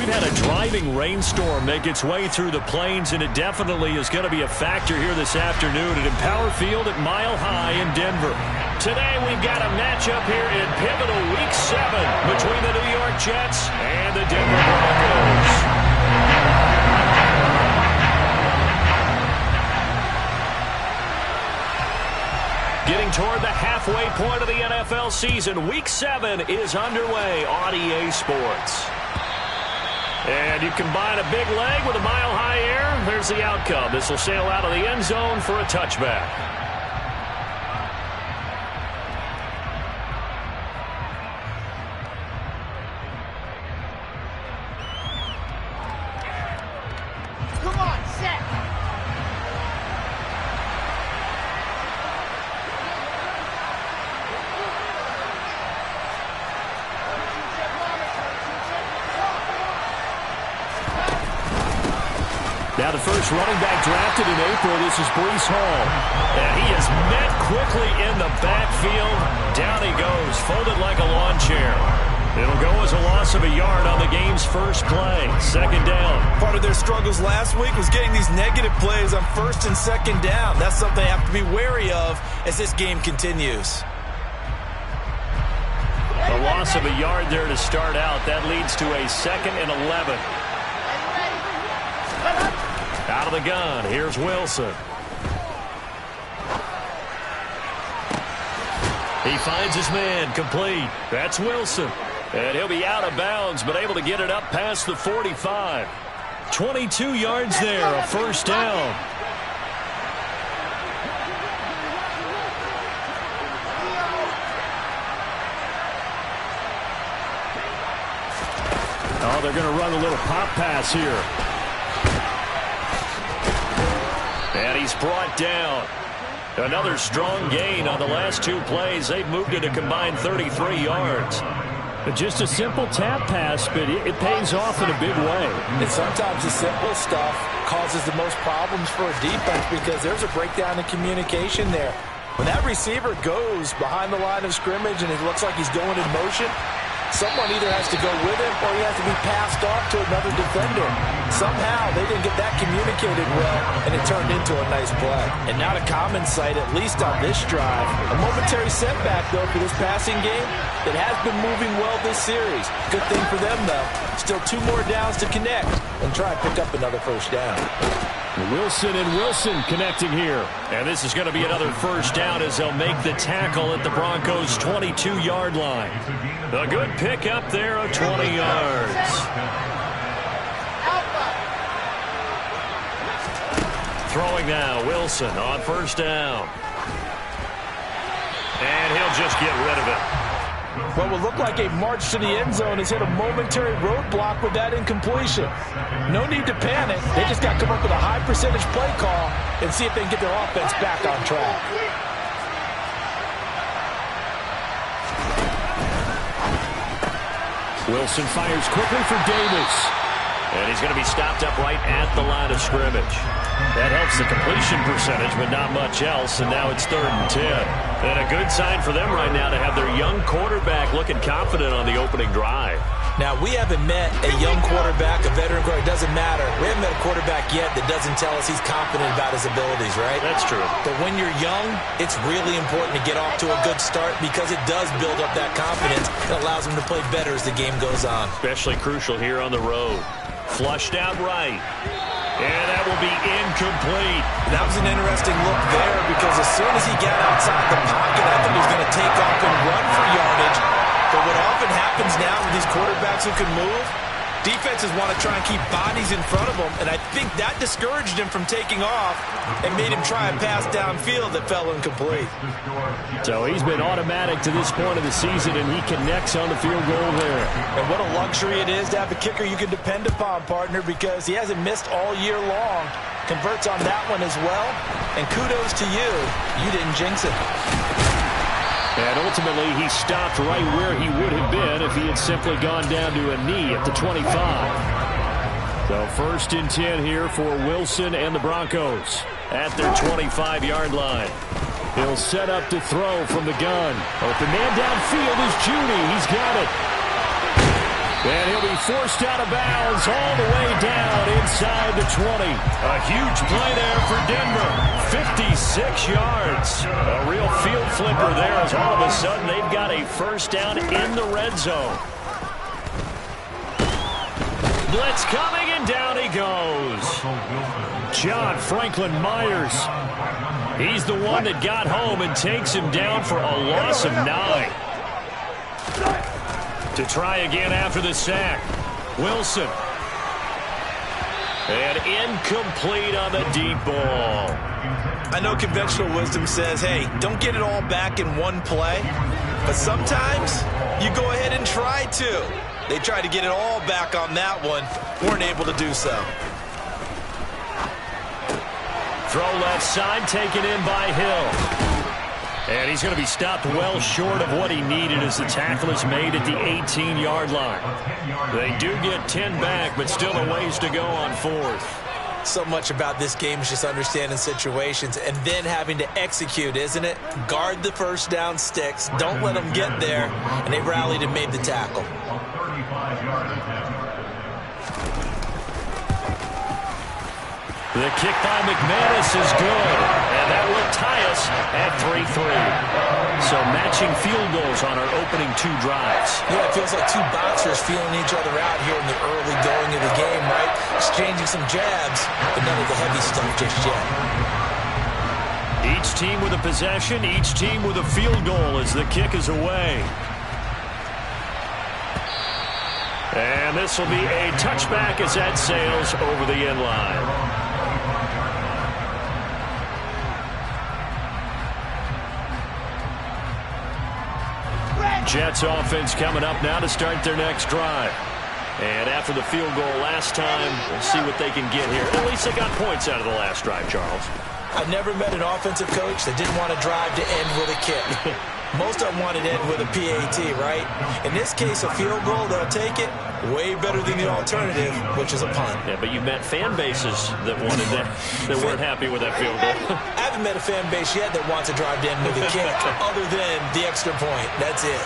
we've had a driving rainstorm make its way through the plains, and it definitely is going to be a factor here this afternoon at Empower Field at Mile High in Denver. Today we've got a matchup here in pivotal Week 7 between the New York Jets and the Denver Broncos. Getting toward the halfway point of the NFL season, Week 7 is underway on EA Sports. And you combine a big leg with a mile-high air, there's the outcome. This will sail out of the end zone for a touchback. Come on, set. Now the first running back drafted in April, this is Breece Hall. And he is met quickly in the backfield. Down he goes, folded like a lawn chair. It'll go as a loss of a yard on the game's first play. Second down. Part of their struggles last week was getting these negative plays on first and second down. That's something they have to be wary of as this game continues. A loss of a yard there to start out. That leads to a 2nd and 11. Out of the gun, here's Wilson. He finds his man, complete. That's Wilson. And he'll be out of bounds, but able to get it up past the 45. 22 yards there, a first down. Oh, they're going to run a little pop pass here. And he's brought down. Another strong gain on the last 2 plays. They've moved it a combined 33 yards. Just a simple tap pass, but it pays off in a big way. And sometimes the simple stuff causes the most problems for a defense because there's a breakdown in communication there. When that receiver goes behind the line of scrimmage and it looks like he's going in motion, someone either has to go with him or he has to be passed off to another defender. Somehow they didn't get that communicated well, and it turned into a nice play. And not a common sight, at least on this drive. A momentary setback, though, for this passing game that has been moving well this series. Good thing for them, though. Still 2 more downs to connect and try and pick up another first down. Wilson and Wilson connecting here. And this is going to be another first down as they'll make the tackle at the Broncos' 22-yard line. A good pickup there of 20 yards. Throwing now, Wilson on first down. And he'll just get rid of it. What will look like a march to the end zone has hit a momentary roadblock with that incompletion. No need to panic. They just got to come up with a high percentage play call and see if they can get their offense back on track. Wilson fires quickly for Davis. And he's going to be stopped up right at the line of scrimmage. That helps the completion percentage, but not much else, and now it's 3rd and 10. And a good sign for them right now to have their young quarterback looking confident on the opening drive. Now, we haven't met a young quarterback, a veteran quarterback. It doesn't matter. We haven't met a quarterback yet that doesn't tell us he's confident about his abilities, right? That's true. But when you're young, it's really important to get off to a good start because it does build up that confidence and allows him to play better as the game goes on. Especially crucial here on the road. Flushed out right. And that will be incomplete. That was an interesting look there because as soon as he got outside the pocket, I thought he was going to take off and run for yardage. But what often happens now with these quarterbacks who can move, defenses want to try and keep bodies in front of them, and I think that discouraged him from taking off and made him try a pass downfield that fell incomplete. So he's been automatic to this point of the season, and he connects on the field goal there. And what a luxury it is to have a kicker you can depend upon, partner, because he hasn't missed all year long. Converts on that one as well, and kudos to you. You didn't jinx it. And ultimately, he stopped right where he would have been if he had simply gone down to a knee at the 25. So 1st and 10 here for Wilson and the Broncos at their 25-yard line. He'll set up to throw from the gun. Open man downfield is Judy. He's got it. And he'll be forced out of bounds all the way down inside the 20. A huge play there for Denver. 56 yards. A real field flipper there as all of a sudden they've got a first down in the red zone. Blitz coming, and down he goes. John Franklin Myers. He's the one that got home and takes him down for a loss of 9. To try again after the sack. Wilson. And incomplete on the deep ball. I know conventional wisdom says, hey, don't get it all back in one play. But sometimes you go ahead and try to. They tried to get it all back on that one. Weren't able to do so. Throw left side, taken in by Hill. And he's going to be stopped well short of what he needed as the tackle is made at the 18-yard line. They do get 10 back, but still a ways to go on 4th. So much about this game is just understanding situations and then having to execute, isn't it? Guard the first down sticks. Don't let them get there. And they rallied and made the tackle. The kick by McManus is good, and that will tie us at 3-3. So matching field goals on our opening 2 drives. Yeah, it feels like 2 boxers feeling each other out here in the early going of the game, right? Exchanging some jabs, but none of the heavy stuff just yet. Each team with a possession, each team with a field goal as the kick is away. And this will be a touchback as that sails over the end line. Jets offense coming up now to start their next drive. And after the field goal last time, we'll see what they can get here. At least they got points out of the last drive, Charles. I've never met an offensive coach that didn't want to drive to end with a kick. Most of them wanted to end with a PAT, right? In this case, a field goal, they'll take it. Way better than the alternative, which is a punt. Yeah, but you've met fan bases that wanted that, that weren't happy with that field goal. I haven't met a fan base yet that wants to drive to end with a kick, other than the extra point. That's it.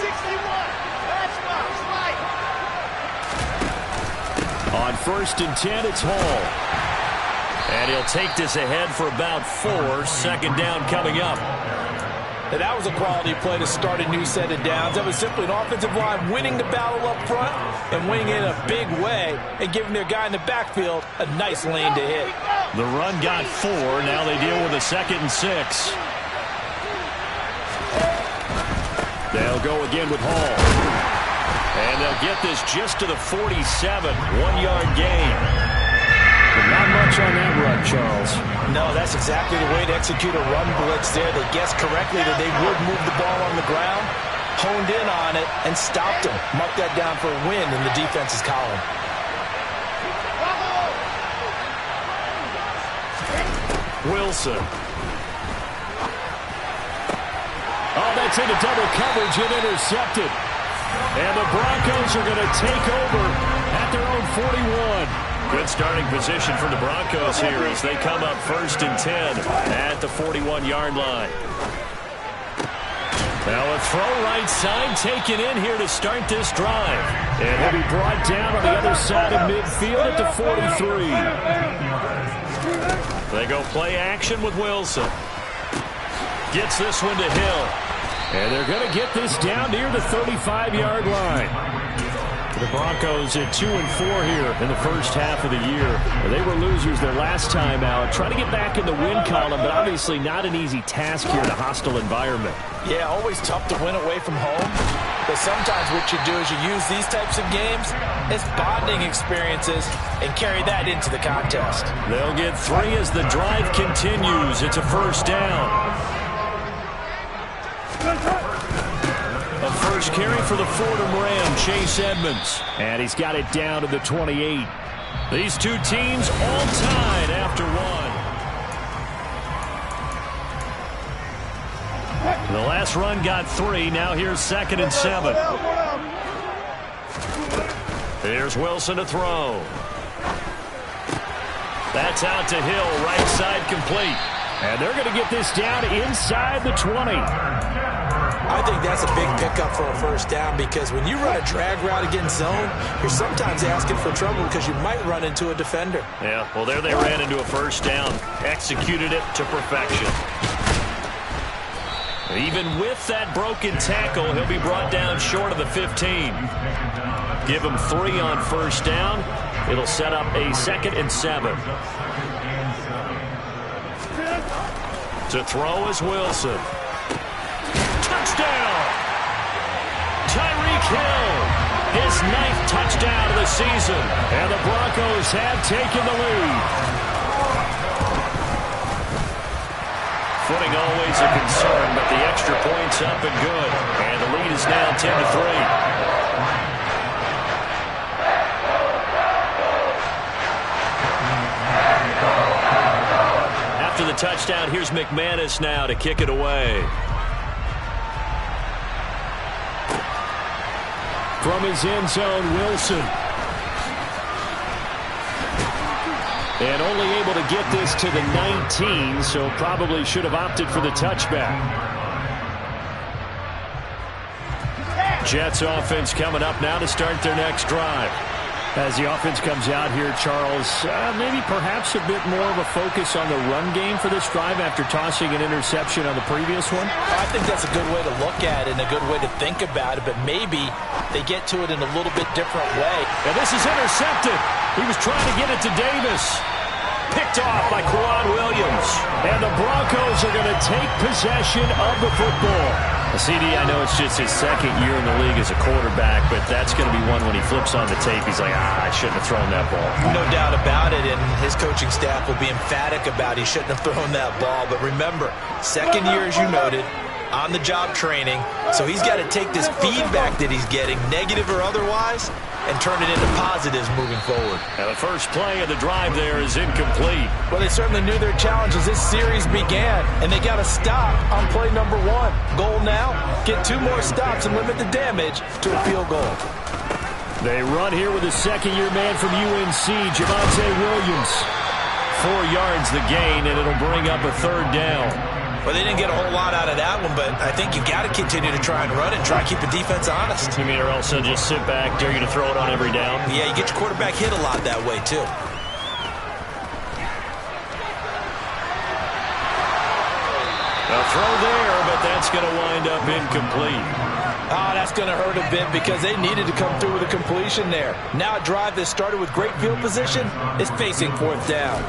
61. That's right. On 1st and 10, it's Hall. And he'll take this ahead for about 4. Second down coming up. And that was a quality play to start a new set of downs. That was simply an offensive line winning the battle up front and winning it in a big way and giving their guy in the backfield a nice lane to hit. The run got 4. Now they deal with a 2nd and 6. They'll go again with Hall. And they'll get this just to the 47. 1-yard gain. But not much on that run, Charles. No, that's exactly the way to execute a run blitz there. They guessed correctly that they would move the ball on the ground, honed in on it, and stopped them. Marked that down for a win in the defense's column. Wilson. Oh, that's into double coverage and intercepted. And the Broncos are going to take over at their own 41. Good starting position for the Broncos here as they come up 1st and 10 at the 41-yard line. Now a throw right side taken in here to start this drive. And he'll be brought down on the other side of midfield at the 43. They go play action with Wilson. Gets this one to Hill. And they're going to get this down near the 35-yard line. The Broncos at 2-4 here in the first half of the year. They were losers their last time out. Trying to get back in the win column, but obviously not an easy task here in a hostile environment. Yeah, always tough to win away from home. But sometimes what you do is you use these types of games as bonding experiences and carry that into the contest. They'll get 3 as the drive continues. It's a first down. A first carry for the Fordham Ram, Chase Edmonds. And he's got it down to the 28. These two teams all tied after 1. The last run got 3. Now here's 2nd and 7. Here's Wilson to throw. That's out to Hill, right side complete. And they're going to get this down inside the 20. I think that's a big pickup for a first down because when you run a drag route against zone, you're sometimes asking for trouble because you might run into a defender. Yeah, well, there they ran into a first down. Executed it to perfection. Even with that broken tackle, he'll be brought down short of the 15. Give him 3 on first down. It'll set up a 2nd and 7. To throw is Wilson. Touchdown! Tyreek Hill, his 9th touchdown of the season. And the Broncos have taken the lead. Footing always a concern, but the extra point's up and good. And the lead is now 10-3. After the touchdown, here's McManus now to kick it away. From his end zone, Wilson. And only able to get this to the 19, so probably should have opted for the touchback. Jets offense coming up now to start their next drive. As the offense comes out here, Charles, maybe perhaps a bit more of a focus on the run game for this drive after tossing an interception on the previous one? I think that's a good way to look at it and a good way to think about it, but maybe they get to it in a little bit different way. And this is intercepted. He was trying to get it to Davis. Picked off by Quan Williams. And the Broncos are going to take possession of the football. CD, I know it's just his 2nd year in the league as a quarterback, but that's going to be one when he flips on the tape. He's like, I shouldn't have thrown that ball. No doubt about it, and his coaching staff will be emphatic about he shouldn't have thrown that ball. But remember, 2nd year, as you noted, on-the-job training, so he's got to take this feedback that he's getting, negative or otherwise, and turn it into positives moving forward. Now the first play of the drive there is incomplete. Well, they certainly knew their challenge as this series began, and they got to stop on play number 1. Goal now, get 2 more stops and limit the damage to a field goal. They run here with a 2nd-year man from UNC, Javonte Williams. 4 yards the gain, and it'll bring up a 3rd down. Well, they didn't get a whole lot out of that one, but I think you've got to continue to try and run it, try to keep the defense honest. You mean or else they'll just sit back, dare you to throw it on every down? Yeah, you get your quarterback hit a lot that way, too. A throw there, but that's going to wind up incomplete. Oh, that's going to hurt a bit because they needed to come through with a completion there. Now a drive that started with great field position is facing 4th down.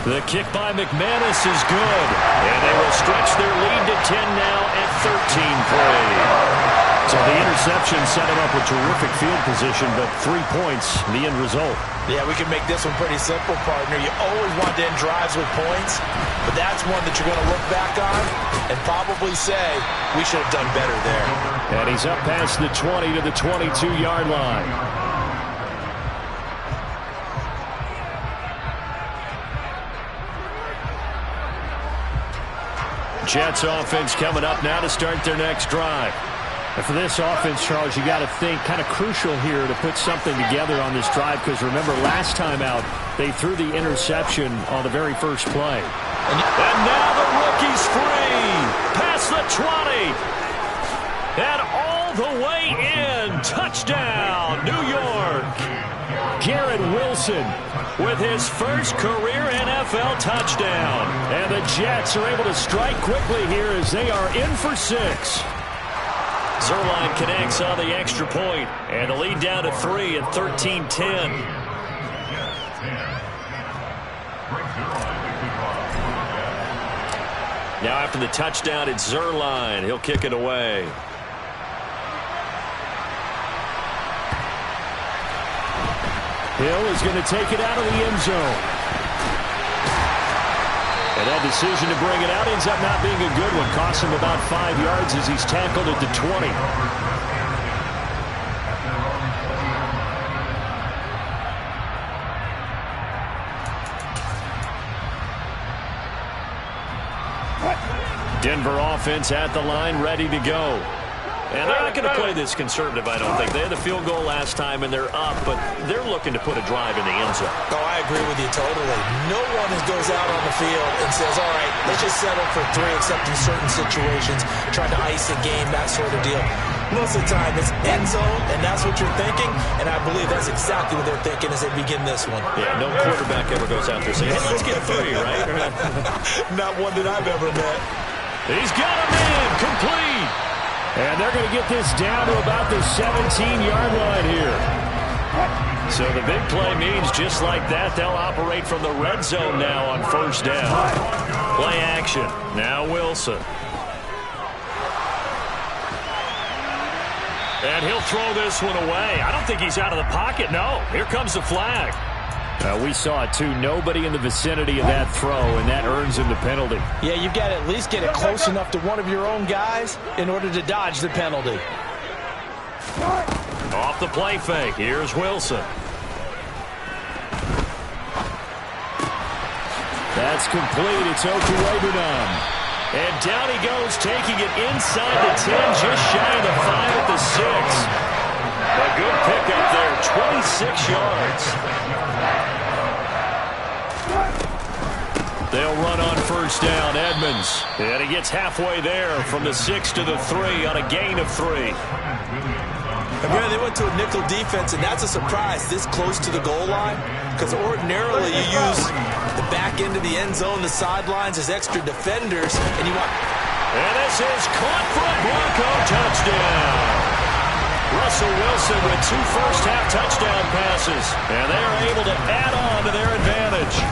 The kick by McManus is good. And they will stretch their lead to 10 now at 13-3. So the interception set him up with terrific field position, but 3 points, the end result. Yeah, we can make this one pretty simple, partner. You always want to end drives with points, but that's one that you're going to look back on and probably say, we should have done better there. And he's up past the 20 to the 22-yard line. Jets offense coming up now to start their next drive. And for this offense, Charles, you got to think kind of crucial here to put something together on this drive because remember last time out they threw the interception on the very first play. And now the rookie's free. Past the 20. And all the way in. Touchdown, New York. Garrett Wilson with his first career NFL touchdown. And the Jets are able to strike quickly here as they are in for 6. Zerline connects on the extra point, and the lead down to 3 at 13-10. Now after the touchdown, it's Zerline. He'll kick it away. Hill is going to take it out of the end zone. And that decision to bring it out ends up not being a good one. Costs him about 5 yards as he's tackled at the 20. Denver offense at the line, ready to go. And they're not going to play this conservative, I don't think. They had the field goal last time, and they're up, but they're looking to put a drive in the end zone. Oh, I agree with you totally. No one goes out on the field and says, all right, let's just settle for 3, except in certain situations, trying to ice a game, that sort of deal. Most of the time, it's end zone, and that's what you're thinking, and I believe that's exactly what they're thinking as they begin this one. Yeah, no quarterback ever goes out there saying, hey, let's get 3, right? Not one that I've ever met. He's got a man, complete. And they're going to get this down to about the 17-yard line here. So the big play means just like that, they'll operate from the red zone now on first down. Play action. Now Wilson. And he'll throw this one away. I don't think he's out of the pocket. No, here comes the flag. We saw it, too. Nobody in the vicinity of that throw, and that earns him the penalty. Yeah, you've got to at least get it close enough to one of your own guys in order to dodge the penalty. Off the play fake. Here's Wilson. That's complete. It's Okuwebunam. And down he goes, taking it inside the 10, just shy of the 5 at the 6. A good pickup there, 26 yards. They'll run on first down, Edmonds. And he gets halfway there from the 6 to the 3 on a gain of 3. Again, they went to a nickel defense, and that's a surprise this close to the goal line, because ordinarily you use the back end of the end zone, the sidelines as extra defenders, and you want... And this is caught for a Bronco touchdown. Russell Wilson with 2 first-half touchdown passes, and they are able to add on to their advantage.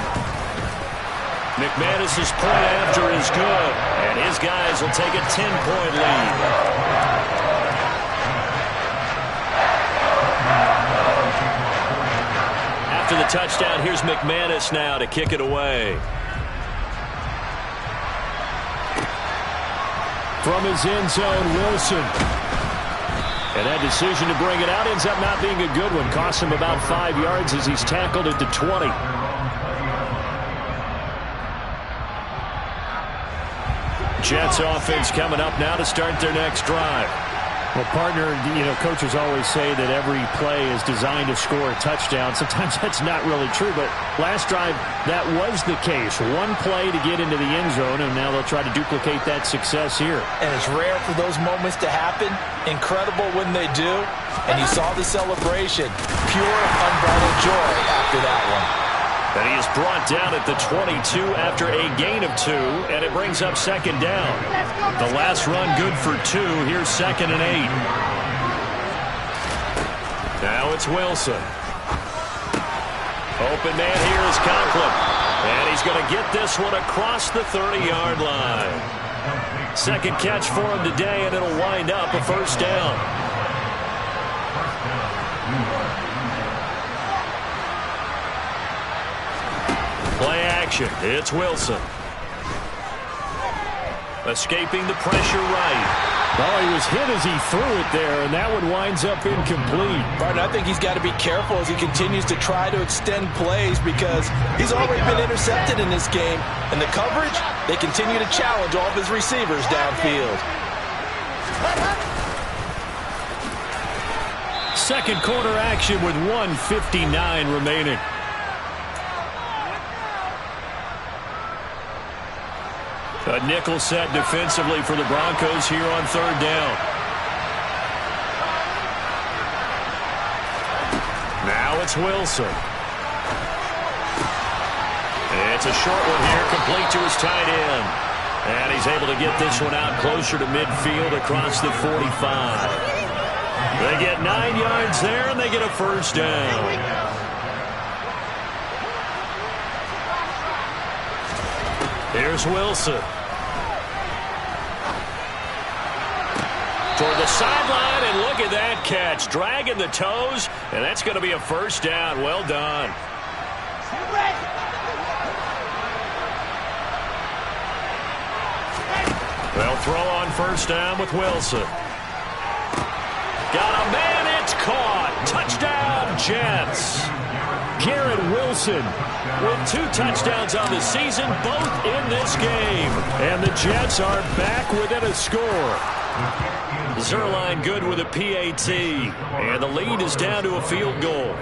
McManus's point after is good, and his guys will take a 10-point lead. After the touchdown, here's McManus now to kick it away. From his end zone, Wilson. And that decision to bring it out ends up not being a good one. Costs him about 5 yards as he's tackled at the 20. Jets offense coming up now to start their next drive. Well, partner, coaches always say that every play is designed to score a touchdown. Sometimes that's not really true, but last drive, that was the case. One play to get into the end zone, and now they'll try to duplicate that success here. And it's rare for those moments to happen. Incredible when they do. And you saw the celebration. Pure, unbridled joy after that one. And he is brought down at the 22 after a gain of 2, and it brings up second down. The last run good for 2. Here's 2nd and 8. Now it's Wilson. Open man here is Conklin. And he's going to get this one across the 30-yard line. Second catch for him today, and it'll wind up a first down. Play action. It's Wilson. Escaping the pressure right. Well, he was hit as he threw it there, and that one winds up incomplete. Right, I think he's got to be careful as he continues to try to extend plays because he's already been intercepted in this game. And the coverage, they continue to challenge all of his receivers downfield. Second quarter action with 1:59 remaining. A nickel set defensively for the Broncos here on third down. Now it's Wilson. It's a short one here, complete to his tight end. And he's able to get this one out closer to midfield across the 45. They get 9 yards there, and they get a first down. Here's Wilson. Toward the sideline, and look at that catch. Dragging the toes, and that's going to be a first down. Well done. They'll throw on first down with Wilson. Got a man, it's caught. Touchdown, Jets. Garrett Wilson with 2 touchdowns on the season, both in this game. And the Jets are back within a score. Zerline good with a PAT. And the lead is down to a field goal.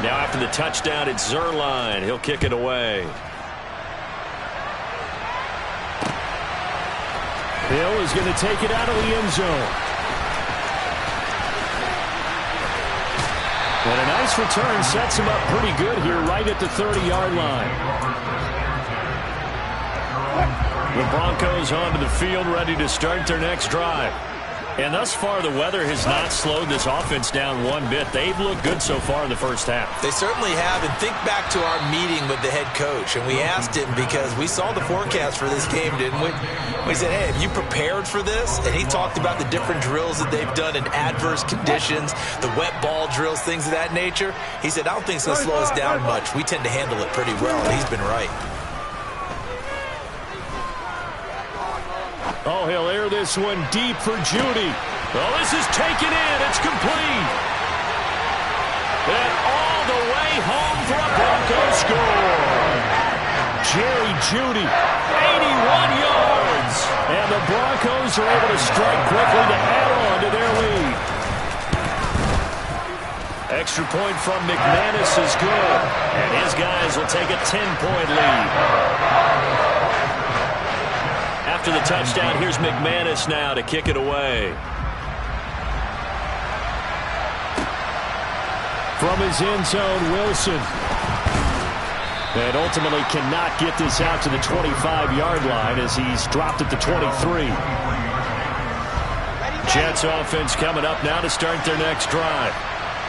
Now after the touchdown, it's Zerline. He'll kick it away. Hill is going to take it out of the end zone. And a nice return sets him up pretty good here right at the 30-yard line. The Broncos onto the field, ready to start their next drive. And thus far, the weather has not slowed this offense down one bit. They've looked good so far in the first half. They certainly have. And think back to our meeting with the head coach. And we asked him because we saw the forecast for this game, didn't we? We said, hey, have you prepared for this? And he talked about the different drills that they've done in adverse conditions, the wet ball drills, things of that nature. He said, I don't think it's going to slow us down much. We tend to handle it pretty well, and he's been right. Oh, he'll air this one deep for Judy. Oh, this is taken in. It's complete. And all the way home for a Broncos score. Jerry Judy, 81 yards. And the Broncos are able to strike quickly to add on to their lead. Extra point from McManus is good. And his guys will take a 10-point lead. After the touchdown, here's McManus now to kick it away. From his end zone, Wilson. And ultimately cannot get this out to the 25-yard line as he's dropped at the 23. Jets offense coming up now to start their next drive.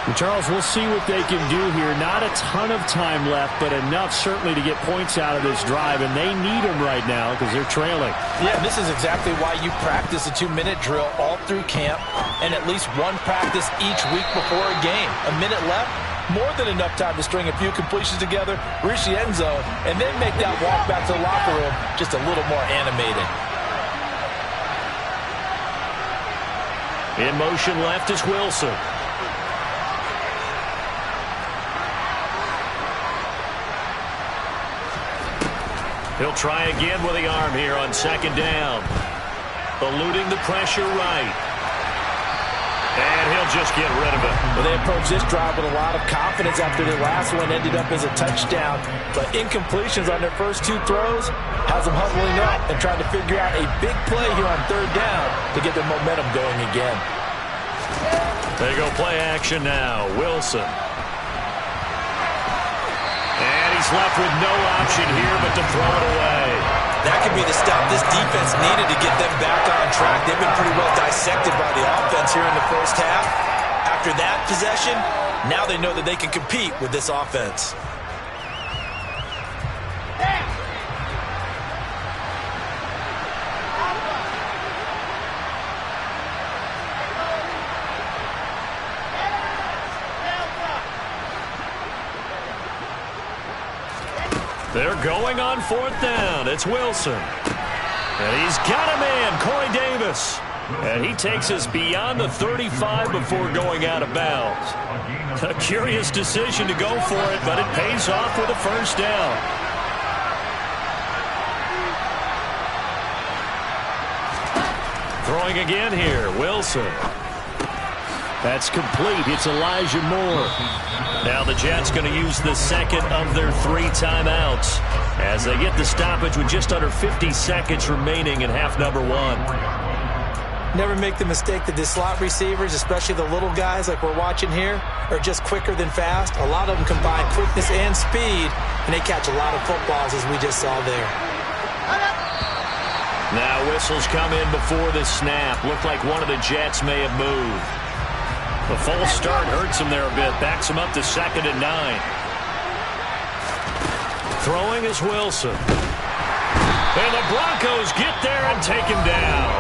Well, Charles, we'll see what they can do here. Not a ton of time left, but enough certainly to get points out of this drive, and they need them right now because they're trailing. Yeah, this is exactly why you practice a 2-minute drill all through camp and at least one practice each week before a game. A minute left, more than enough time to string a few completions together, reach the end zone, and then make that walk back to the locker room just a little more animated. In motion left is Wilson. He'll try again with the arm here on second down. Eluding the pressure right. And he'll just get rid of it. Well, they approached this drive with a lot of confidence after their last one ended up as a touchdown. But incompletions on their first two throws has them huddling up and trying to figure out a big play here on third down to get their momentum going again. They go play action now. Wilson. He's left with no option here but to throw it away. That could be the stop this defense needed to get them back on track. They've been pretty well dissected by the offense here in the first half. After that possession, now they know that they can compete with this offense. They're going on fourth down. It's Wilson. And he's got a man, Corey Davis. And he takes us beyond the 35 before going out of bounds. A curious decision to go for it, but it pays off with a first down. Throwing again here, Wilson. That's complete. It's Elijah Moore. Now the Jets going to use the second of their 3 timeouts as they get the stoppage with just under 50 seconds remaining in half number 1. Never make the mistake that the slot receivers, especially the little guys like we're watching here, are just quicker than fast. A lot of them combine quickness and speed, and they catch a lot of footballs as we just saw there. Now whistles come in before the snap. Looked like one of the Jets may have moved. The false start hurts him there a bit. Backs him up to 2nd and 9. Throwing is Wilson. And the Broncos get there and take him down.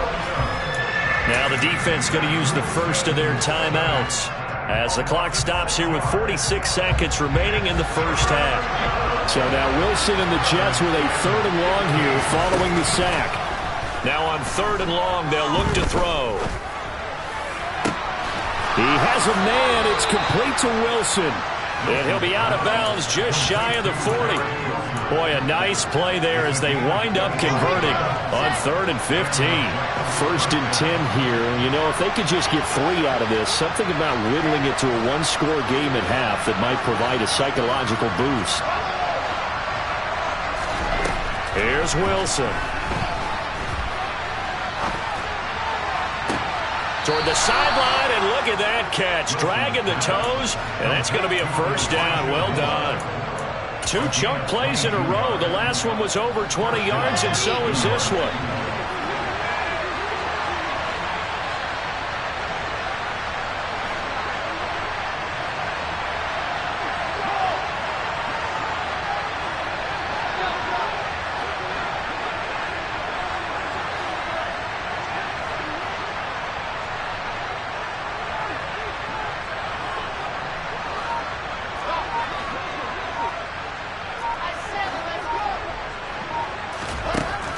Now the defense going to use the first of their timeouts as the clock stops here with 46 seconds remaining in the first half. So now Wilson and the Jets with a 3rd and long here following the sack. Now on 3rd and long, they'll look to throw. He has a man. It's complete to Wilson. And he'll be out of bounds just shy of the 40. Boy, a nice play there as they wind up converting on 3rd and 15. 1st and 10 here. You know, if they could just get 3 out of this, something about whittling it to a one-score game at half that might provide a psychological boost. Here's Wilson. Toward the sideline, and look at that catch. Dragging the toes, and that's going to be a 1st down. Well done. 2 chunk plays in a row. The last one was over 20 yards, and so is this one.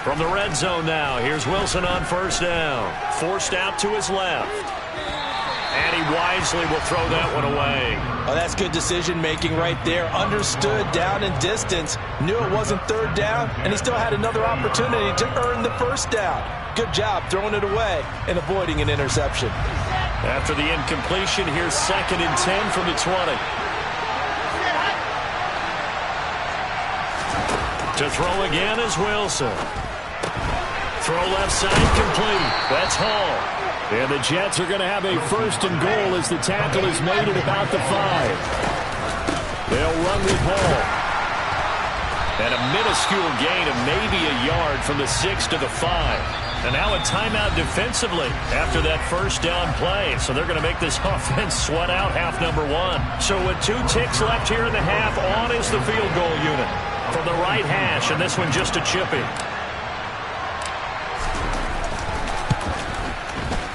From the red zone now, here's Wilson on 1st down. Forced out to his left. And he wisely will throw that one away. Oh, that's good decision-making right there. Understood down and distance. Knew it wasn't 3rd down, and he still had another opportunity to earn the 1st down. Good job throwing it away and avoiding an interception. After the incompletion, here's 2nd and 10 from the 20. To throw again is Wilson. Throw left side complete. That's Hall. And the Jets are going to have a 1st and goal as the tackle is made at about the 5. They'll run with Hall. And a minuscule gain of maybe a yard from the 6 to the 5. And now a timeout defensively after that 1st down play. So they're going to make this offense sweat out half number 1. So with 2 ticks left here in the half, on is the field goal unit. From the right hash, and this one just a chippy.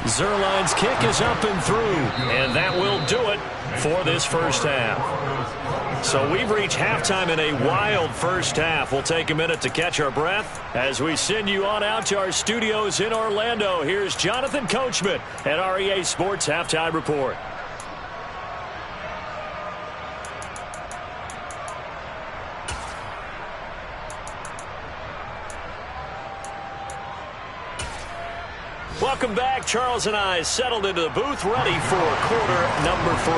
Zerline's kick is up and through, and that will do it for this 1st half. So we've reached halftime in a wild 1st half. We'll take a minute to catch our breath as we send you on out to our studios in Orlando. Here's Jonathan Coachman at REA Sports Halftime Report. Welcome back. Charles and I settled into the booth, ready for quarter number 3.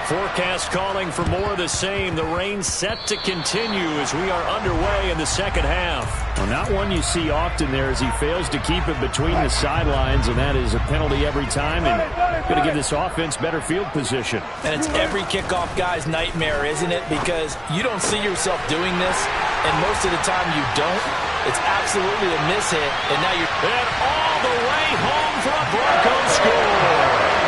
Forecast calling for more of the same. The rain set to continue as we are underway in the 2nd half. Well, not one you see often there as he fails to keep it between the sidelines, and that is a penalty every time, and going to give this offense better field position. And it's every kickoff guy's nightmare, isn't it? Because you don't see yourself doing this, and most of the time you don't. It's absolutely a mishit, and now you're... And all the way home for a Broncos score.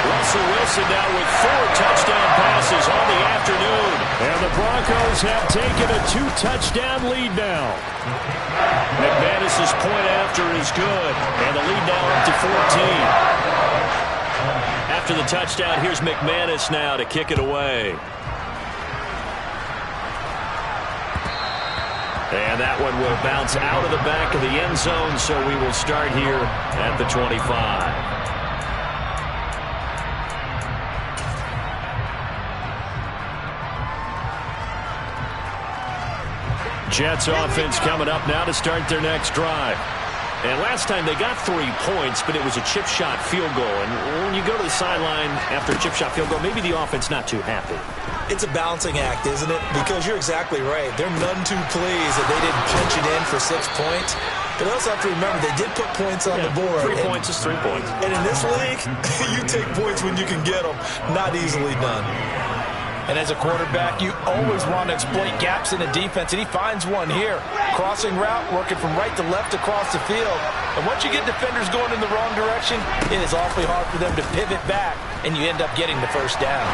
Russell Wilson now with 4 touchdown passes on the afternoon. And the Broncos have taken a 2-touchdown lead now. McManus's point after is good. And the lead now up to 14. After the touchdown, here's McManus now to kick it away. And that one will bounce out of the back of the end zone, so we will start here at the 25. Jets offense coming up now to start their next drive. And last time they got 3 points, but it was a chip shot field goal. And when you go to the sideline after a chip shot field goal, maybe the offense not too happy. It's a balancing act, isn't it? Because you're exactly right. They're none too pleased that they didn't punch it in for 6 points. But they also have to remember they did put points on the board. 3 points is 3 points. And in this league, you take points when you can get them. Not easily done. And as a quarterback, you always want to exploit gaps in the defense, and he finds one here. Crossing route, working from right to left across the field. And once you get defenders going in the wrong direction, it is awfully hard for them to pivot back, and you end up getting the 1st down.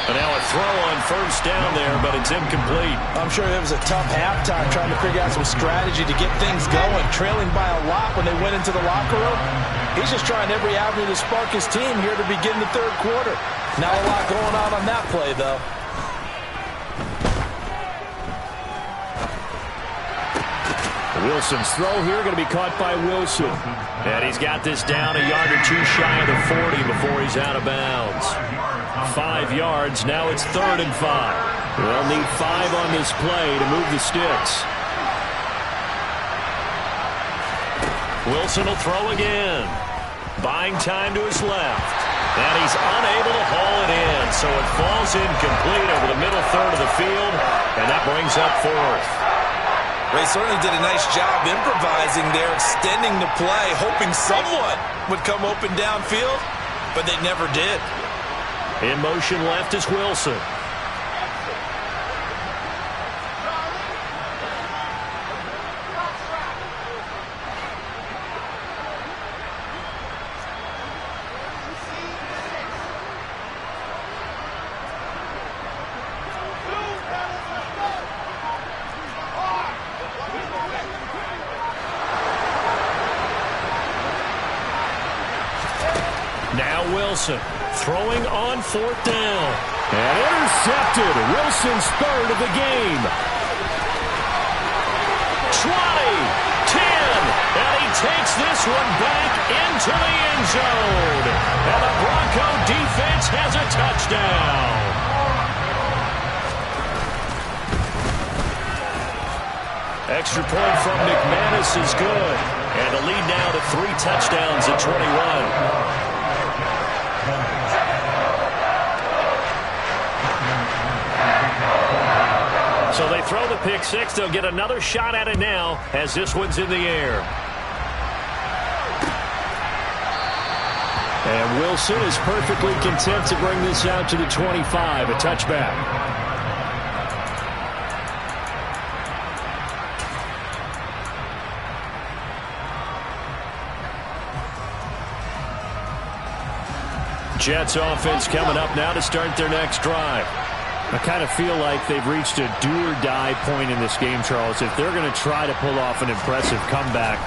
And now a throw on 1st down there, but it's incomplete. I'm sure it was a tough halftime trying to figure out some strategy to get things going. Trailing by a lot when they went into the locker room. He's just trying every avenue to spark his team here to begin the 3rd quarter. Not a lot going on that play, though. Wilson's throw here going to be caught by Wilson. And he's got this down a yard or two shy of the 40 before he's out of bounds. 5 yards. Now it's 3rd and 5. They'll need 5 on this play to move the sticks. Wilson will throw again. Buying time to his left. And he's unable to haul it in. So it falls incomplete over the middle third of the field. And that brings up 4th. Well, he certainly did a nice job improvising there, extending the play, hoping someone would come open downfield, but they never did. In motion left is Wilson. Now Wilson throwing on 4th down. And intercepted. Wilson's 3rd of the game. 20, 10, and he takes this one back into the end zone. And the Bronco defense has a touchdown. Extra point from McManus is good. And the lead now to 3 touchdowns at 21. So they throw the pick 6. They'll get another shot at it now as this one's in the air. And Wilson is perfectly content to bring this out to the 25, a touchback. Jets offense coming up now to start their next drive. I kind of feel like they've reached a do-or-die point in this game, Charles. If they're going to try to pull off an impressive comeback,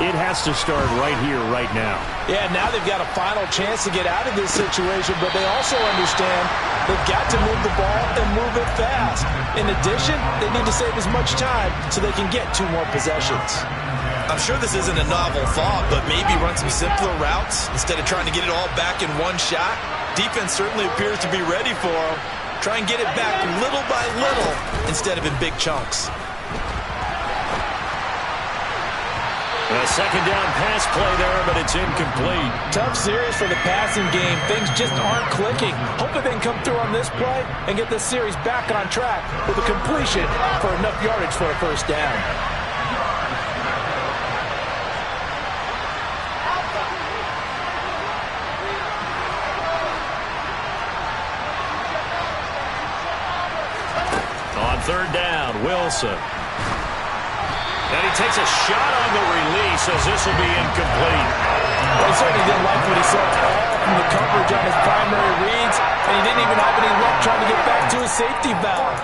it has to start right here, right now. Yeah, now they've got a final chance to get out of this situation, but they also understand they've got to move the ball and move it fast. In addition, they need to save as much time so they can get 2 more possessions. I'm sure this isn't a novel thought, but maybe run some simpler routes instead of trying to get it all back in one shot. Defense certainly appears to be ready for them. Try and get it back little by little instead of in big chunks. A 2nd down pass play there, but it's incomplete. Tough series for the passing game. Things just aren't clicking. Hope they can come through on this play and get this series back on track with a completion for enough yardage for a 1st down. On 3rd down, Wilson. And he takes a shot on the release as this will be incomplete. He certainly didn't like what he saw all from the coverage on his primary reads, and he didn't even have any luck trying to get back to his safety valve.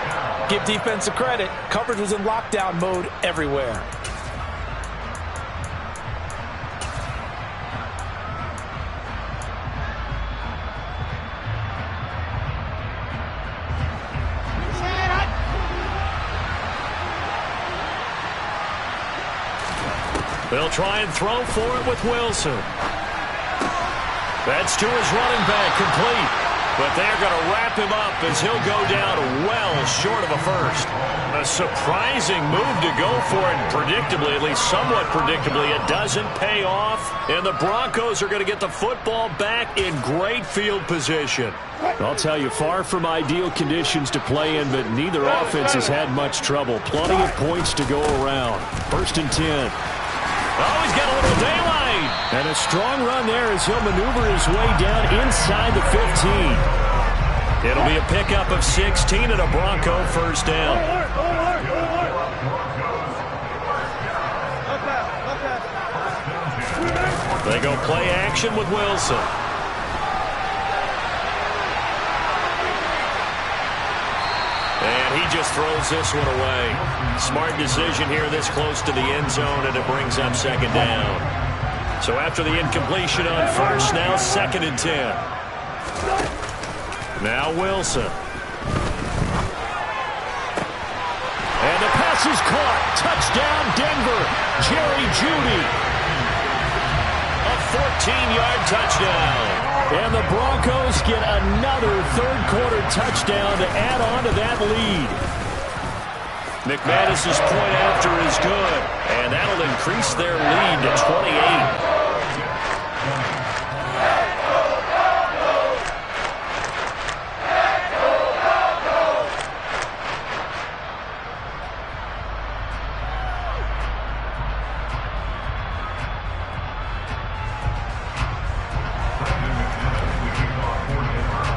Give defense a credit. Coverage was in lockdown mode everywhere. They'll try and throw for it with Wilson. That's to his running back, complete. But they're going to wrap him up as he'll go down well short of a 1st. A surprising move to go for it, and predictably, at least somewhat predictably, it doesn't pay off. And the Broncos are going to get the football back in great field position. I'll tell you, far from ideal conditions to play in, but neither offense has had much trouble. Plenty of points to go around. 1st and 10. Oh, he's got a little daylight. And a strong run there as he'll maneuver his way down inside the 15. It'll be a pickup of 16 and a Bronco 1st down. They go play action with Wilson. And he just throws this one away. Smart decision here this close to the end zone, and it brings up 2nd down. So after the incompletion on 1st, now 2nd and 10. Now Wilson. And the pass is caught. Touchdown, Denver. Jerry Jeudy. 14-yard touchdown. And the Broncos get another third-quarter touchdown to add on to that lead. McManus's point after is good, and that'll increase their lead to 28.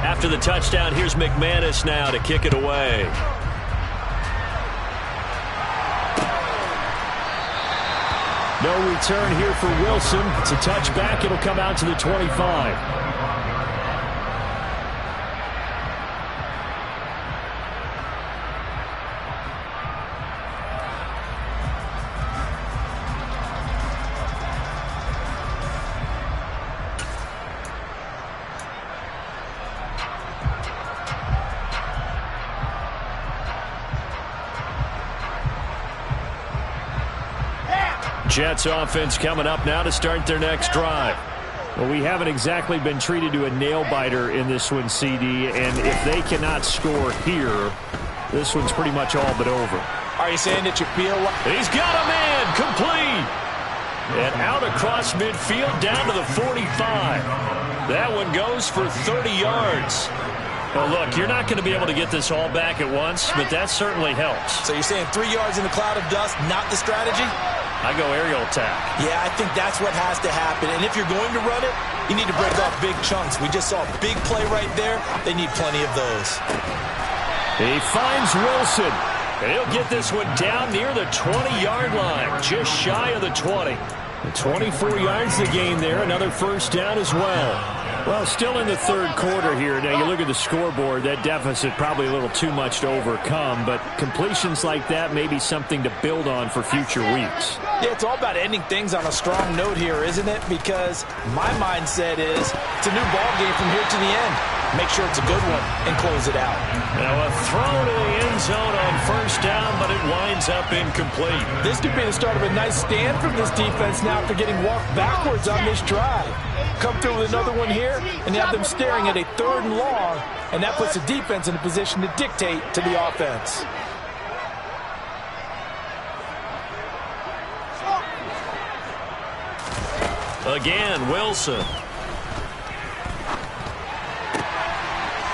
After the touchdown, here's McManus now to kick it away. No return here for Wilson. It's a touchback. It'll come out to the 25. Jets offense coming up now to start their next drive. Well, we haven't exactly been treated to a nail-biter in this one, CD, and if they cannot score here, this one's pretty much all but over. Are you saying that you feel like... He's got a man, complete! And out across midfield down to the 45. That one goes for 30 yards. Well, look, you're not going to be able to get this all back at once, but that certainly helps. So you're saying 3 yards in the cloud of dust, not the strategy? I go aerial attack. Yeah, I think that's what has to happen. And if you're going to run it, you need to break off big chunks. We just saw a big play right there. They need plenty of those. He finds Wilson. And he'll get this one down near the 20-yard line, just shy of the 20. 24 yards to gain there. Another first down as well. Well, still in the third quarter here. Now, you look at the scoreboard, that deficit probably a little too much to overcome, but completions like that may be something to build on for future weeks. Yeah, it's all about ending things on a strong note here, isn't it? Because my mindset is it's a new ball game from here to the end. Make sure it's a good one and close it out. Now a throw to the end zone on first down, but it winds up incomplete. This could be the start of a nice stand from this defense now after getting walked backwards on this drive. Come through with another one here, and you have them staring at a 3rd and long, and that puts the defense in a position to dictate to the offense. Again, Wilson.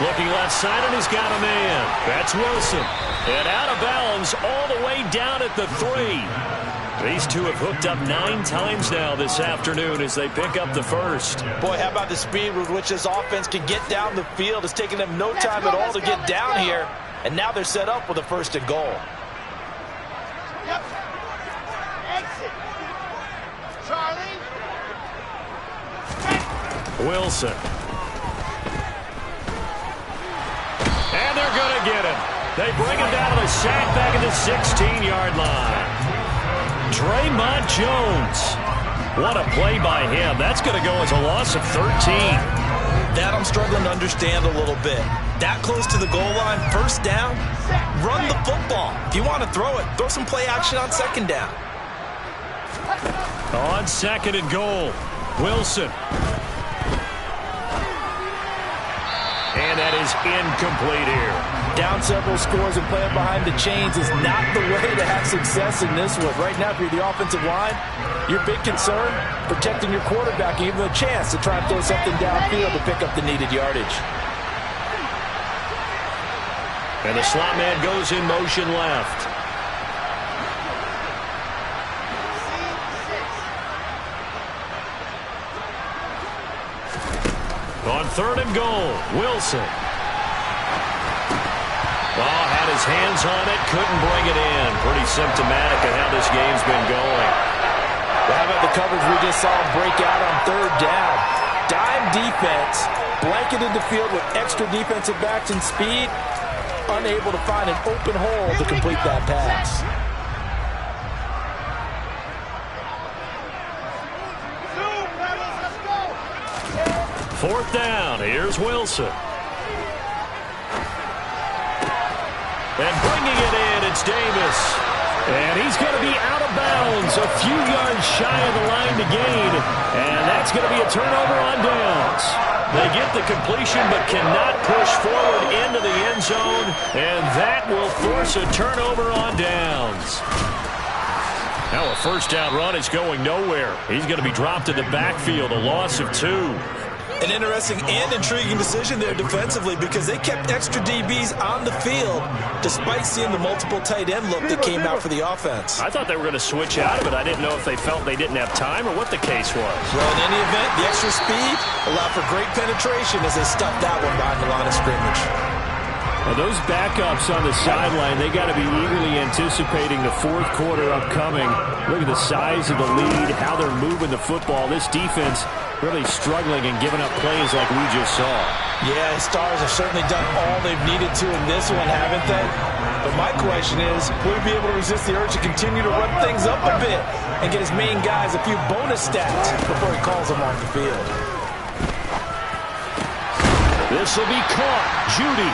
Looking left side, and he's got a man. That's Wilson. And out of bounds all the way down at the 3. These two have hooked up 9 times now this afternoon as they pick up the first. Boy, how about the speed with which this offense can get down the field? It's taken them no time at all to get down here. And now they're set up with a 1st and goal. Yep. Exit. Charlie. Wilson. And they're going to get him. They bring him down to the sack back at the 16-yard line. Draymond Jones. What a play by him. That's going to go as a loss of 13. That I'm struggling to understand a little bit. That close to the goal line, 1st down, run the football. If you want to throw it, throw some play action on 2nd down. On 2nd and goal, Wilson. And that is incomplete here. Down several scores and playing behind the chains is not the way to have success in this one. Right now, if you're the offensive line, your big concern, protecting your quarterback, and give him a chance to try and throw something downfield to pick up the needed yardage. And the slot man goes in motion left. On 3rd and goal, Wilson. Oh, had his hands on it, couldn't bring it in. Pretty symptomatic of how this game's been going. Well, how about the coverage we just saw him break out on 3rd down? Dime defense, blanketed the field with extra defensive backs and speed, unable to find an open hole to complete that pass. 4th down. Here's Wilson. And bringing it in, it's Davis. And he's going to be out of bounds. A few yards shy of the line to gain, and that's going to be a turnover on downs. They get the completion but cannot push forward into the end zone, and that will force a turnover on downs. Now a first down run is going nowhere. He's going to be dropped in the backfield, a loss of 2. An interesting and intriguing decision there defensively because they kept extra DBs on the field despite seeing the multiple tight end look that came out for the offense. I thought they were going to switch out of it. I didn't know if they felt they didn't have time or what the case was. Well, in any event, the extra speed allowed for great penetration as they stuffed that one behind the line of scrimmage. Well, those backups on the sideline, they got to be eagerly anticipating the fourth quarter upcoming. Look at the size of the lead, how they're moving the football. This defense really struggling and giving up plays like we just saw. Yeah, the Stars have certainly done all they've needed to in this one, haven't they? But my question is, will he be able to resist the urge to continue to run things up a bit and get his main guys a few bonus stats before he calls them off the field? This will be caught. Judy.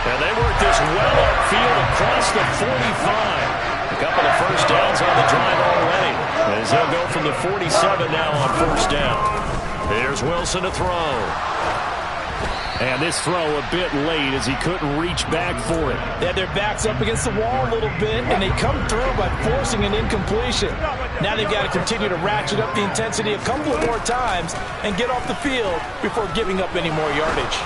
And they work this well upfield across the 45. A couple of first downs on the drive already, as they'll go from the 47 now on first down. Here's Wilson to throw. And this throw a bit late as he couldn't reach back for it. They had their backs up against the wall a little bit, and they come through by forcing an incompletion. Now they've got to continue to ratchet up the intensity a couple of more times and get off the field before giving up any more yardage.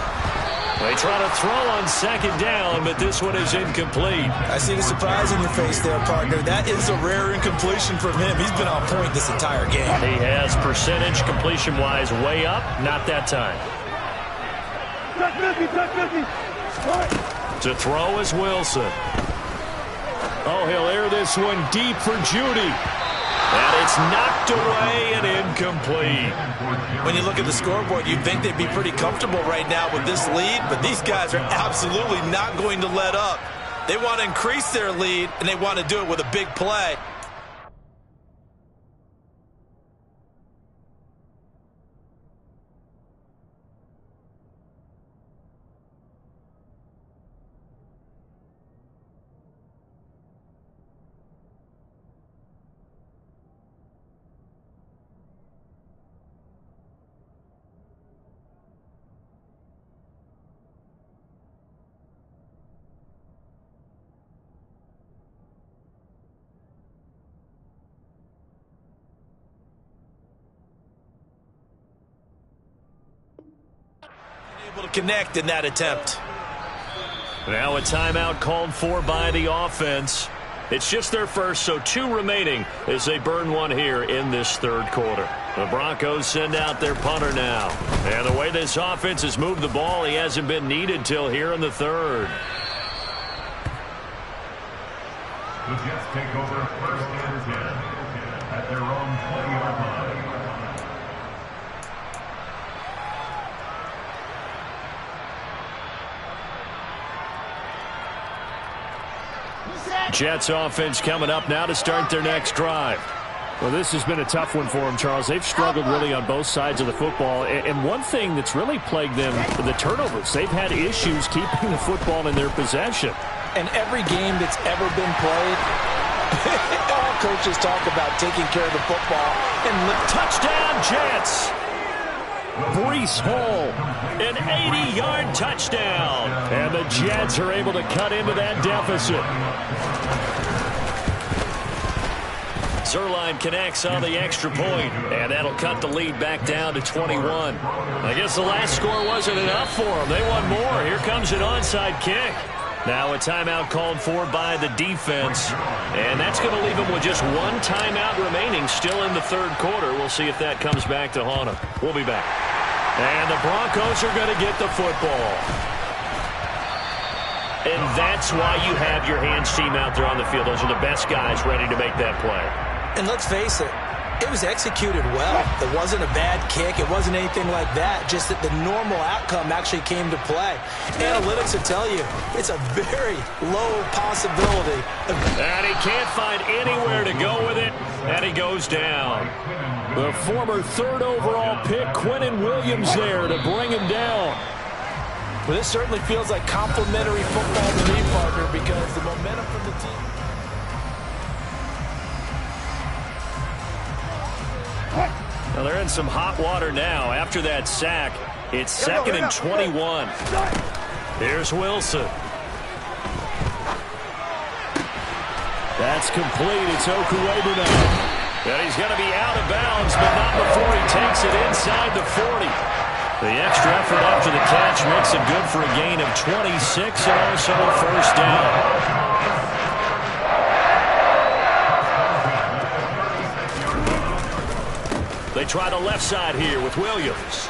They try to throw on second down, but this one is incomplete. I see the surprise in your face there, partner. That is a rare incompletion from him. He's been on point this entire game. He has percentage completion-wise way up. Not that time. To throw is Wilson. Oh, he'll air this one deep for Judy. And it's knocked away and incomplete. When you look at the scoreboard, you'd think they'd be pretty comfortable right now with this lead, but these guys are absolutely not going to let up. They want to increase their lead, and they want to do it with a big play. Able to connect in that attempt. Now a timeout called for by the offense. It's just their first, so 2 remaining as they burn one here in this third quarter. The Broncos send out their punter now. And the way this offense has moved the ball, he hasn't been needed till here in the third. The Jets take over first and 10 at their own 20-yard line. Jets offense coming up now to start their next drive. Well, this has been a tough one for them, Charles. They've struggled really on both sides of the football. And one thing that's really plagued them, the turnovers. They've had issues keeping the football in their possession. And every game that's ever been played, all coaches talk about taking care of the football. And touchdown, Jets! Breece Hall, an 80-yard touchdown. And the Jets are able to cut into that deficit. Zerline connects on the extra point, and that'll cut the lead back down to 21. I guess the last score wasn't enough for them. They want more. Here comes an onside kick. Now a timeout called for by the defense, and that's going to leave them with just one timeout remaining still in the third quarter. We'll see if that comes back to haunt them. We'll be back. And the Broncos are going to get the football. And that's why you have your hands team out there on the field. Those are the best guys ready to make that play. And let's face it, it was executed well. It wasn't a bad kick. It wasn't anything like that. Just that the normal outcome actually came to play. Analytics will tell you it's a very low possibility. And he can't find anywhere to go with it, and he goes down. The former 3rd overall pick, Quinnen Williams, there to bring him down. Well, this certainly feels like complimentary football to me, partner, because the momentum from the team. Well, they're in some hot water now. After that sack, it's 2nd and 21. Here's Wilson. That's complete. It's Okuwebe now. And he's going to be out of bounds, but not before he takes it inside the 40. The extra effort after the catch makes it good for a gain of 26 and also a first down. They try the left side here with Williams.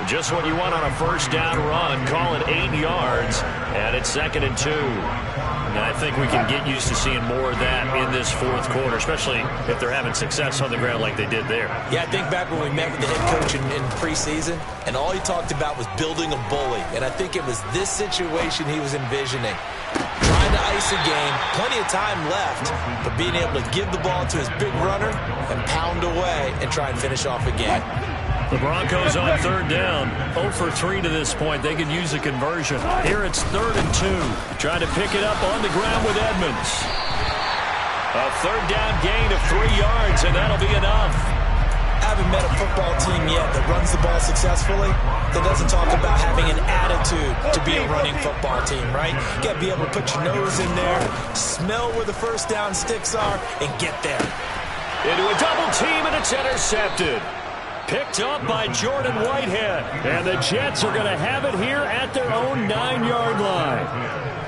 Just what you want on a first down run. Call it 8 yards, and it's 2nd and 2. And I think we can get used to seeing more of that in this fourth quarter, especially if they're having success on the ground like they did there. Yeah, I think back when we met with the head coach in preseason, and all he talked about was building a bully. And I think it was this situation he was envisioning. Trying to ice a game, plenty of time left, but being able to give the ball to his big runner and pound away and try and finish off a game. The Broncos on 3rd down. 0 for 3 to this point. They could use a conversion. Here it's 3rd and 2. Trying to pick it up on the ground with Edmonds. A 3rd down gain of 3 yards, and that'll be enough. I haven't met a football team yet that runs the ball successfully that doesn't talk about having an attitude to be a running football team, right? You got to be able to put your nose in there, smell where the first down sticks are, and get there. Into a double team, and it's intercepted. Picked up by Jordan Whitehead. And the Jets are going to have it here at their own 9-yard line.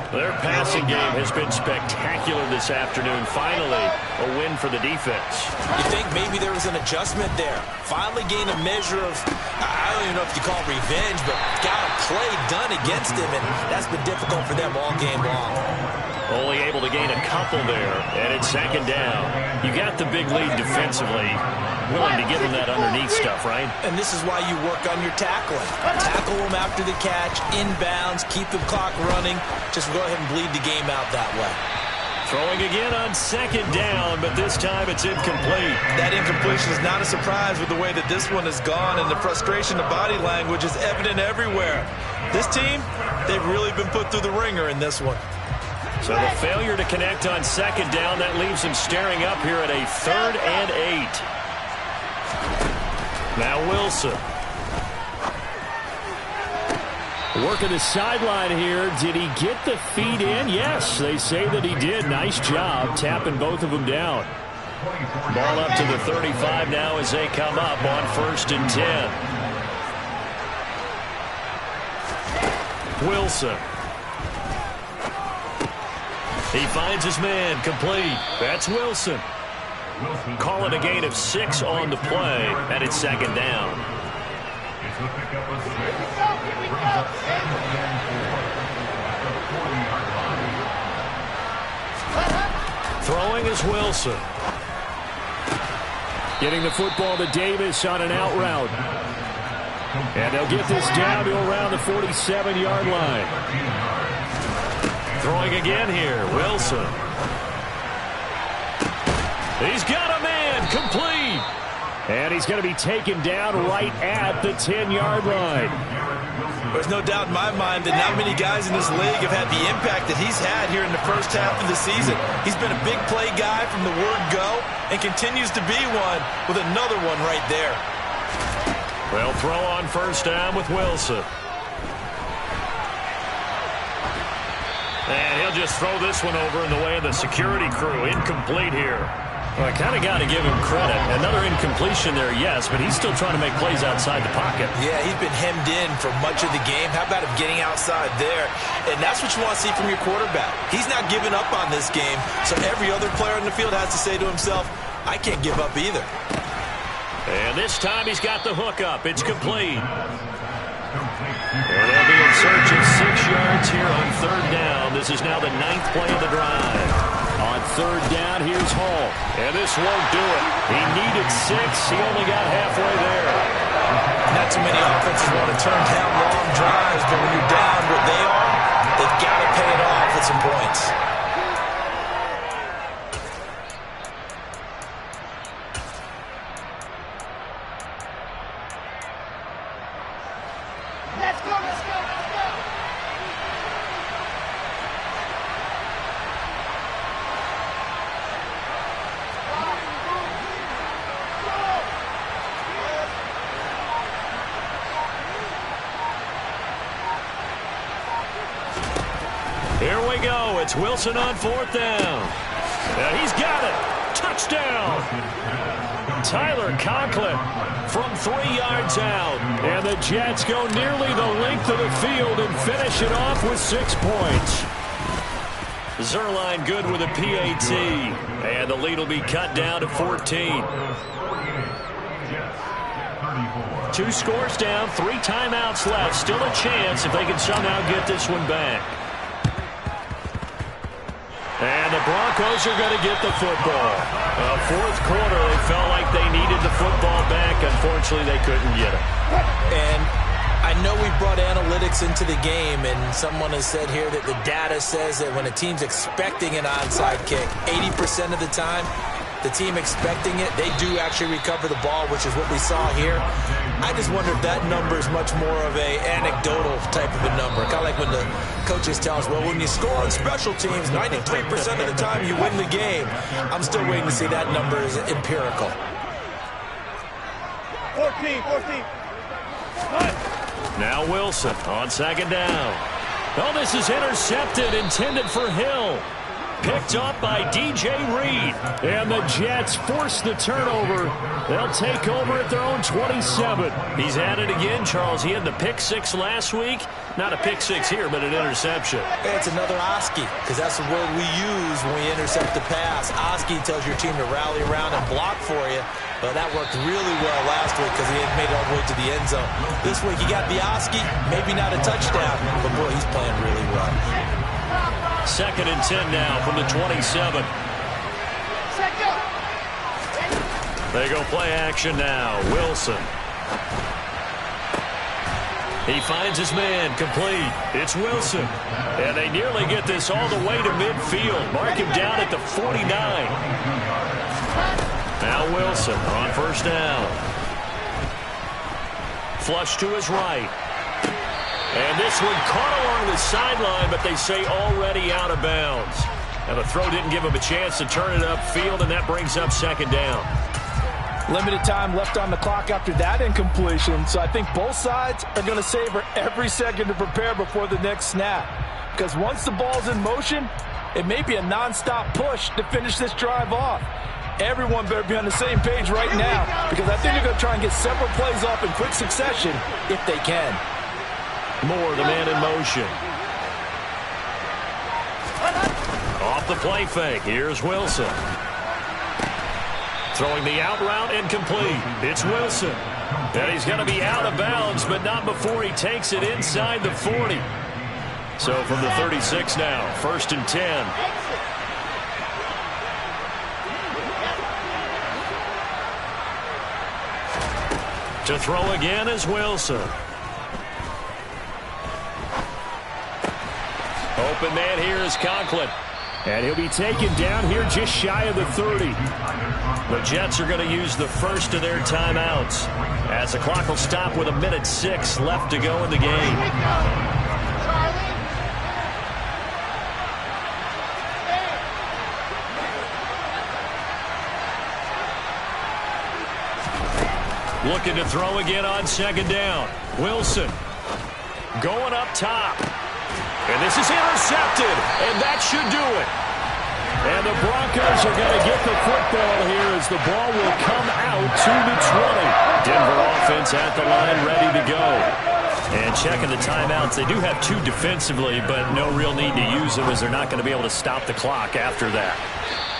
Their passing game has been spectacular this afternoon. Finally, a win for the defense. You think maybe there was an adjustment there. Finally gained a measure of, I don't even know if you call it revenge, but got a play done against him, and that's been difficult for them all game long. Only able to gain a couple there, and it's 2nd down. You got the big lead defensively. Willing to give them that underneath stuff, right? And this is why you work on your tackling. Tackle them after the catch, inbounds, keep the clock running. Just go ahead and bleed the game out that way. Throwing again on 2nd down, but this time it's incomplete. That incompletion is not a surprise with the way that this one has gone, and the frustration of body language is evident everywhere. This team, they've really been put through the ringer in this one. So the failure to connect on 2nd down, that leaves him staring up here at a 3rd and 8. Now Wilson. Working the sideline here. Did he get the feet in? Yes, they say that he did. Nice job tapping both of them down. Ball up to the 35 now as they come up on 1st and 10. Wilson. He finds his man, complete. That's Wilson. Call it a gain of 6 on the play, and it's 2nd down. It's the pickup of 6. Brings up 2nd and 4 at the 40-yard line. Throwing is Wilson. Getting the football to Davis on an out route. And they'll get this down to around the 47-yard line. Throwing again here, Wilson. He's got a man, complete. And he's going to be taken down right at the 10-yard line. There's no doubt in my mind that not many guys in this league have had the impact that he's had here in the first half of the season. He's been a big play guy from the word go and continues to be one with another one right there. Well, throw on 1st down with Wilson. And he'll just throw this one over in the way of the security crew. Incomplete here. Well, I kind of got to give him credit. Another incompletion there, yes, but he's still trying to make plays outside the pocket. Yeah, he's been hemmed in for much of the game. How about him getting outside there? And that's what you want to see from your quarterback. He's not giving up on this game, so every other player in the field has to say to himself, I can't give up either. And this time he's got the hook up. It's complete. And they'll be in search of 6 yards here on 3rd down. This is now the 9th play of the drive. On 3rd down, here's Hall. And this won't do it. He needed 6. He only got halfway there. Not too many offenses want to turn down long drives, but when you're down what they are, they've got to pay it off with some points. Let's go, let's go, let's go. we go. It's Wilson on 4th down. And he's got it. Touchdown. Tyler Conklin from 3 yards out. And the Jets go nearly the length of the field and finish it off with 6 points. Zerline good with a PAT. And the lead will be cut down to 14. 2 scores down, 3 timeouts left. Still a chance if they can somehow get this one back. And the Broncos are going to get the football. 4th quarter, they felt like they needed the football back. Unfortunately, they couldn't get it. And I know we brought analytics into the game, and someone has said here that the data says that when a team's expecting an onside kick, 80% of the time, the team expecting it, they do actually recover the ball, which is what we saw here. I just wonder if that number is much more of a anecdotal type of a number. Kind of like when the coaches tell us, well, when you score on special teams, 93% of the time you win the game. I'm still waiting to see that number is empirical. 14. Now Wilson on 2nd down. Oh, this is intercepted, intended for Hill. Picked up by DJ Reed. And the Jets force the turnover. They'll take over at their own 27. He's at it again, Charles. He had the pick 6 last week. Not a pick 6 here, but an interception. It's another Oski, because that's the word we use when we intercept the pass. Oski tells your team to rally around and block for you. But that worked really well last week because he had made it all the way to the end zone. This week he got the Oski, maybe not a touchdown, but boy, he's playing really well. 2nd and 10 now from the 27. They go play action now. Wilson. He finds his man complete. It's Wilson. And they nearly get this all the way to midfield. Mark him down at the 49. Now Wilson on 1st down. Flush to his right. And this one caught along the sideline, but they say already out of bounds. And the throw didn't give him a chance to turn it upfield, and that brings up 2nd down. Limited time left on the clock after that incompletion, so I think both sides are going to savor every second to prepare before the next snap. Because once the ball's in motion, it may be a nonstop push to finish this drive off. Everyone better be on the same page right now, because I think they're going to try and get several plays off in quick succession if they can. Moore, the man in motion. Off the play fake. Here's Wilson. Throwing the out route incomplete. It's Wilson. And he's going to be out of bounds, but not before he takes it inside the 40. So from the 36 now, 1st and 10. To throw again is Wilson. Open man here is Conklin. And he'll be taken down here just shy of the 30. The Jets are going to use the first of their timeouts, as the clock will stop with 1:06 left to go in the game. Looking to throw again on 2nd down. Wilson going up top. And this is intercepted, and that should do it. And the Broncos are going to get the football here as the ball will come out to the 20. Denver offense at the line, ready to go. And checking the timeouts, they do have 2 defensively, but no real need to use them as they're not going to be able to stop the clock after that.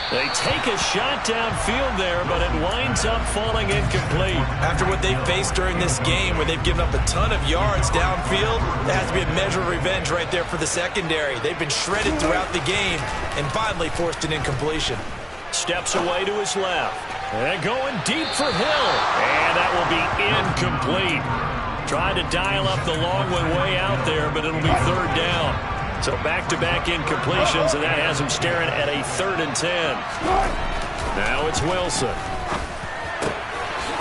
They take a shot downfield there, but it winds up falling incomplete. After what they've faced during this game, where they've given up a ton of yards downfield, there has to be a measure of revenge right there for the secondary. They've been shredded throughout the game and finally forced an incompletion. Steps away to his left. And going deep for Hill. And that will be incomplete. Trying to dial up the long one way out there, but it'll be 3rd down. So back-to-back incompletions, and that has him staring at a 3rd and 10. Now it's Wilson.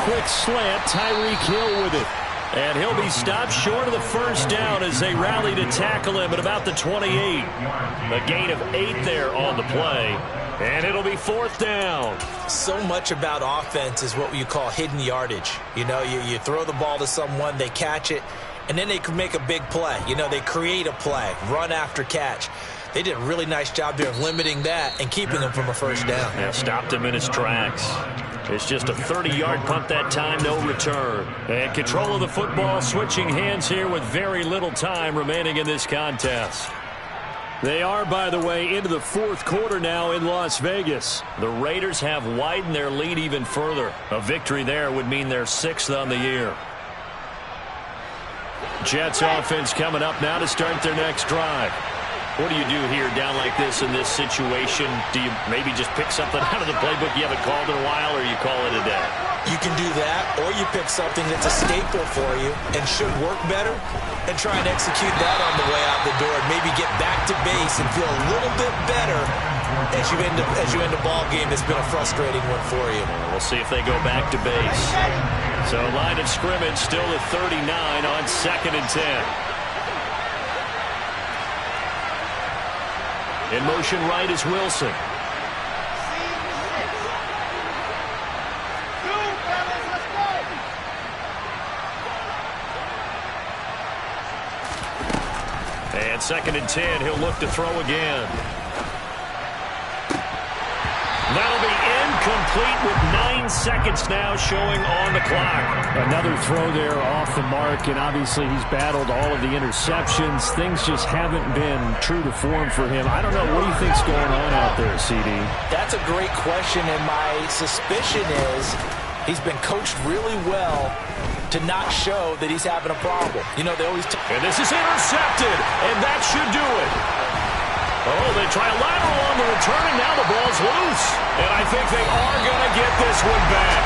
Quick slant, Tyreek Hill with it. And he'll be stopped short of the 1st down as they rally to tackle him at about the 28. A gain of 8 there on the play. And it'll be 4th down. So much about offense is what you call hidden yardage. You know, you throw the ball to someone, they catch it, and then they can make a big play. You know, they create a play, run after catch. They did a really nice job there of limiting that and keeping him from a first down. Yeah, stopped him in his tracks. It's just a 30-yard punt that time, no return. And control of the football, switching hands here with very little time remaining in this contest. They are, by the way, into the fourth quarter now in Las Vegas. The Raiders have widened their lead even further. A victory there would mean they're 6th on the year. Jets offense coming up now to start their next drive. What do you do here down like this in this situation? Do you maybe just pick something out of the playbook you haven't called in a while, or you call it a day? You can do that, or you pick something that's a staple for you and should work better and try and execute that on the way out the door and maybe get back to base and feel a little bit better as you end a ball game that's been a frustrating one for you. We'll see if they go back to base. So line of scrimmage still at 39 on 2nd and 10. In motion right is Wilson. And 2nd and 10, he'll look to throw again. That'll be incomplete with 9 seconds now showing on the clock. Another throw there off the mark, and obviously he's battled all of the interceptions. Things just haven't been true to form for him. I don't know. What do you think's going on out there, CD? That's a great question, and my suspicion is he's been coached really well to not show that he's having a problem. You know, they always... And this is intercepted, and that should do it. Oh, they try a lateral on the return, and now the ball's loose. And I think they are going to get this one back.